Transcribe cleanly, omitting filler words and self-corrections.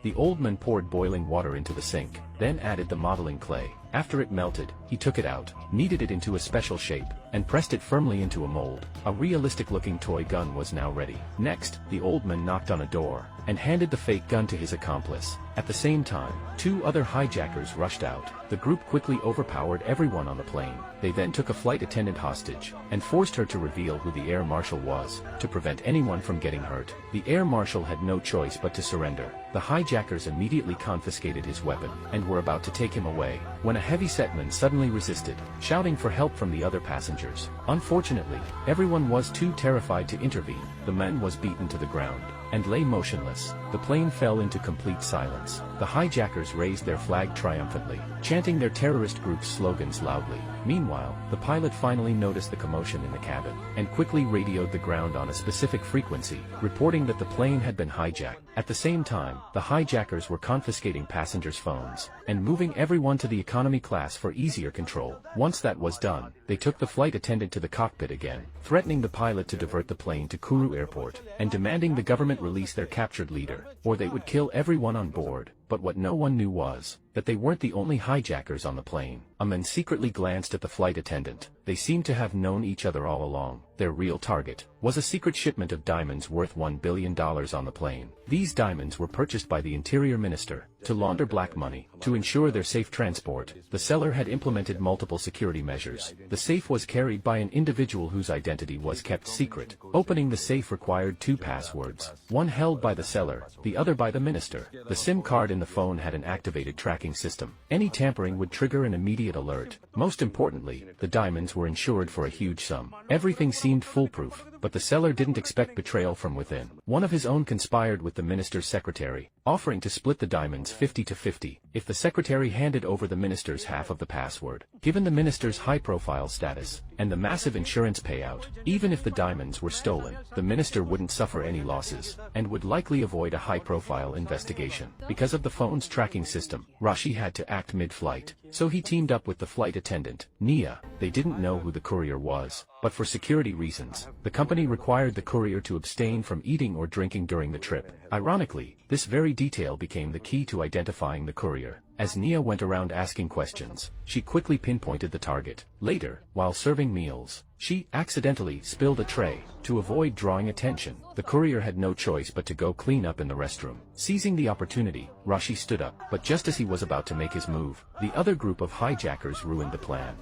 The old man poured boiling water into the sink, then added the modeling clay. After it melted, he took it out, kneaded it into a special shape, and pressed it firmly into a mold. A realistic-looking toy gun was now ready. Next, the old man knocked on a door, and handed the fake gun to his accomplice. At the same time, 2 other hijackers rushed out. The group quickly overpowered everyone on the plane. They then took a flight attendant hostage, and forced her to reveal who the air marshal was, to prevent anyone from getting hurt. The air marshal had no choice but to surrender. The hijackers immediately confiscated his weapon, and were about to take him away, when a heavy-set man suddenly resisted, shouting for help from the other passengers. Unfortunately, everyone was too terrified to intervene. The man was beaten to the ground, and lay motionless. The plane fell into complete silence. The hijackers raised their flag triumphantly, chanting their terrorist group's slogans loudly. Meanwhile, the pilot finally noticed the commotion in the cabin, and quickly radioed the ground on a specific frequency, reporting that the plane had been hijacked. At the same time, the hijackers were confiscating passengers' phones, and moving everyone to the economy class for easier control. Once that was done, they took the flight attendant to the cockpit again, threatening the pilot to divert the plane to Kourou Airport, and demanding the government release their captured leader, or they would kill everyone on board. But what no one knew was that they weren't the only hijackers on the plane. A man secretly glanced at the flight attendant. They seemed to have known each other all along. Their real target was a secret shipment of diamonds worth $1 billion on the plane. These diamonds were purchased by the Interior Minister to launder black money. To ensure their safe transport, the seller had implemented multiple security measures. The safe was carried by an individual whose identity was kept secret. Opening the safe required 2 passwords, one held by the seller, the other by the minister. The SIM card in the phone had an activated tracking system. Any tampering would trigger an immediate alert. Most importantly, the diamonds were insured for a huge sum. Everything seemed foolproof, but the seller didn't expect betrayal from within. One of his own conspired with the minister's secretary, offering to split the diamonds 50-50 if the secretary handed over the minister's half of the password. Given the minister's high-profile status and the massive insurance payout, even if the diamonds were stolen, the minister wouldn't suffer any losses, and would likely avoid a high-profile investigation. Because of the phone's tracking system, Rashi had to act mid-flight, so he teamed up with the flight attendant, Nia. They didn't know who the courier was, but for security reasons, the company required the courier to abstain from eating or drinking during the trip. Ironically, this very detail became the key to identifying the courier. As Nia went around asking questions, she quickly pinpointed the target. Later, while serving meals, she accidentally spilled a tray. To avoid drawing attention, the courier had no choice but to go clean up in the restroom. Seizing the opportunity, Rashi stood up, but just as he was about to make his move, the other group of hijackers ruined the plan.